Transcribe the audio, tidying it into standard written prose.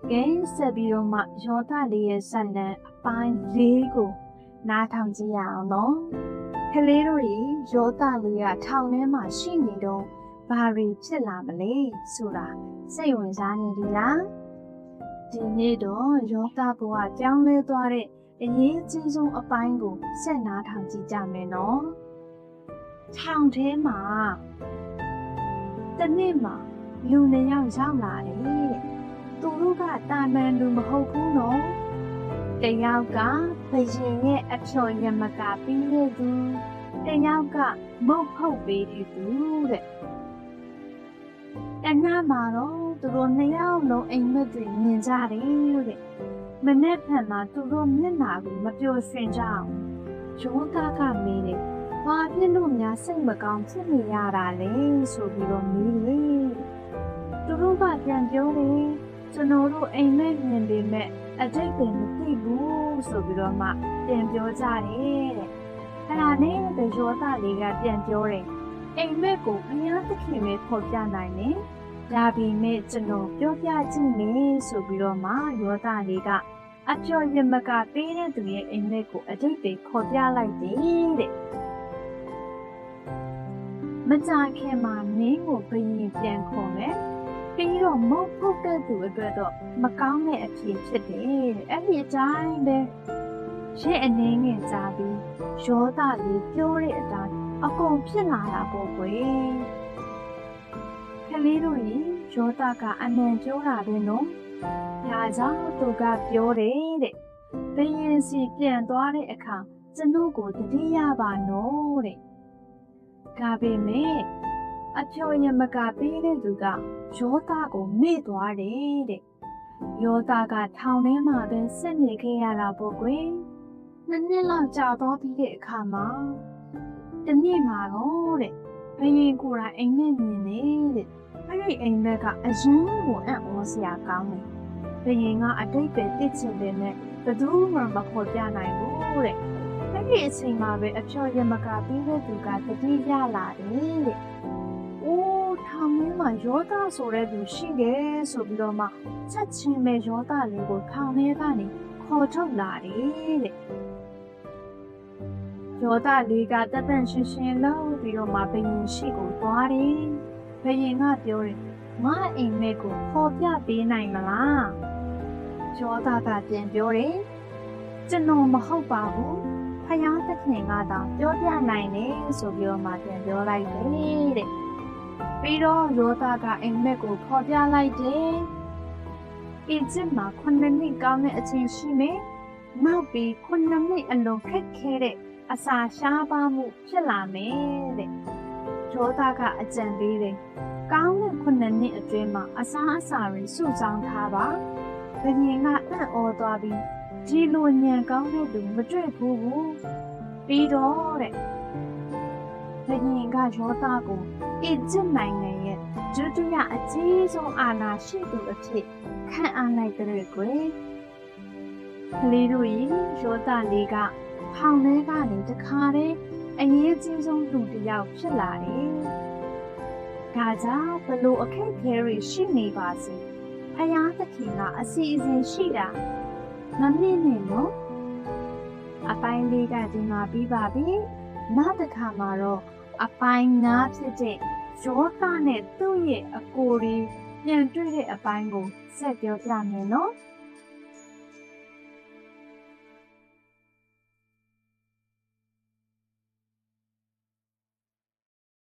ကဲဆက်ပြီးတော့မှယောသလေးရဲ့ဇာတ်လမ်းအပိုင်း၄ကိုနားထောင်ကြည့်ရအောင်နော်ကလေးတို့ရေယောသလေးကထောင်ထဲမှာရှိနေတော့ဘာတွေဖြစ်လာမလဲဆိုတာစိတ်ဝင်စားနေပြီလားဒီနေ့တော့ယောသဘဝပြောင်းလဲသွားတဲ့အရေးကြီးဆုံးအပိုင်းကိုဆက်နားထောင်ကြည့်ကြမယ်နော်ထောင်ထဲမှာတနေ့မှာလူနှစ်ယောက်ရောက်လာတယ်သူတို့ကတာမန်လူမဟုတ်ဘူးနော်တယောက်ကဘယင်ရဲ့အဖြော်ရမကပြီးတဲ့သူတယောက်ကမုတ်ဟုတ်ပေးတဲ့သူတဲ့တညမှာတော့သူတို့နှစ်ယောက်လုံးအိမ်မက်တွေမြင်ကြတယ်တဲ့မနေ့ကမှသူတို့မျက်နှာကိုမပြိုရွှင်ကြအောင်ယောသကမေးတယ်ဘာဖြစ်လို့များစိတ်မကောင်းဖြစ်နေရတာလဲဆိုပြီးတော့မေးတယ်သူတို့ကပြန်ပြောတယ်ကျွန်တော်တို့အိမ်မက်မြင်ပေမဲ့အတိတ်ကမသိဘူးဆိုပြီးတော့မှပြန်ပြောကြတယ်တဲ့အဲ့ဒါနဲ့ယောသလေးကပြန်ပြောတယ်အိမ်မက်ကိုဘုရားသခင်ပဲဖော်ပြနိုင်တယ်ဒါပေမဲ့ကျွန်တော်ပြောပြကြည့်မယ်ဆိုပြီးတော့မှယောသလေးကအကျော်ရမကပေးတဲ့သူရဲ့အိမ်မက်ကိုအတိတ်ပဲခေါ်ပြလိုက်တယ်တဲ့မကြခင်မှာမင်းကိုဘယင်ပြန်ခေါ်မယ်ပြီးတော့မဟုတ်ဟုတ်တဲ့သူအတွက်တော့မကောင်းတဲ့အဖြစ်ဖြစ်တယ်အဲ့ဒီအတိုင်းပဲရှေ့အနေငယ်ကြားပြီးယောသလေးပြောတဲ့အတိုင်းအကုန်ဖြစ်လာတာပေါ့ကွယ်ကလေးတို့ရေယောသကအနံပြောတာပဲနော်ဒါကြောင့်သူကပြောတယ်တဲ့ဘယင်စီပြန်သွားတဲ့အခါကျွန်ုပ်ကိုတတိယပါနော်တဲ့ဒါပေမဲ့အဖြော်ရမကပေးတဲ့သူကယောသကိုမေ့သွားတယ်တဲ့ယောသကထောင်ထဲမှာပဲဆက်နေခဲ့ရတာပေါ့ကွယ်နှစ်လောက်ကြာတော့ပြီးတဲ့အခါမှာတနေ့မှာတော့တဲ့ဘယင်ကိုယ်တိုင်အိမ်မက်မြင်နေတဲ့အဲ့ဒီအိမ်မက်ကအရင်ကအံ့ဩစရာကောင်းတယ်ဘယင်ကအတိတ်ပဲသိချင်တယ်နဲ့ဘယ်သူမှမခေါ်ပြနိုင်ဘူးတဲ့အဲ့ဒီအချိန်မှာပဲအဖြော်ရမကပေးတဲ့သူကတတိယလာတယ်တဲ့အိုးထောင်ထဲမှာယောသဆိုတဲ့သူရှိတယ်ဆိုပြီးတော့မှချက်ချင်းပဲယောသလေးကိုထောင်ထဲကနေခေါ်ထုတ်လာတယ်တဲ့ယောသလေးကတသက်ရှင်ရှင်လို့ပြီးတော့မှဘယင်ရှိကိုသွားတယ်ဘယင်ကပြောတယ်ငါအိမ်မက်ကိုခေါ်ပြပေးနိုင်မလားယောသကပြန်ပြောတယ်ကျွန်တော်မဟုတ်ပါဘူးဖယားသခင်ကတောင်ပြောပြနိုင်တယ်ဆိုပြီးတော့မှပြန်ပြောလိုက်တယ်တဲ့ပြီးတော့ယောသကအိမ်မက်ကိုခေါ်ပြလိုက်တယ်အစ်စ်မှာ9နှစ်ကောင်းတဲ့အချိန်ရှိမယ်နောက်ပြီး9နှစ်အလုံးခက်ခဲတဲ့အစာရှားပါမှုဖြစ်လာမယ်တဲ့ယောသကအကြံပေးတယ်ကောင်းတဲ့9နှစ်အတွင်းမှာအစာတွေစုဆောင်းထားပါဘယင်ကအံ့ဩသွားပြီးဒီလိုညံကောင်းတဲ့သူမတွေ့ဘူးပြီးတော့တဲ့ဘယင်ကယောသကိုအစ်စ်နိုင်ငံရဲ့ဒုတိယအကြီးဆုံးအာဏာရှိသူအဖြစ်ခန့်အပ်လိုက်တဲ့ကွယ်ကလေးတို့ရေယောသလေးကထောင်ထဲကနေတခါတည်းအရေးကြီးဆုံးလူတစ်ယောက်ဖြစ်လာတယ်။ဒါကြောင့်ဘလို့အခက်အခဲတွေရှိနေပါစေ။ဖယားသခင်ကအစီအစဉ်ရှိတာမမြင်နဲ့နော်။အပိုင်းလေးကဒီမှာပြီးပါပြီ။နောက်တစ်ခါမှာတော့အပိုင်း9ဖြစ်တဲ့ယောသနဲ့သူ့ရဲ့အကိုတွေပြန်တွေ့တဲ့အပိုင်းကိုဆက်ပြောပြမယ်နော်။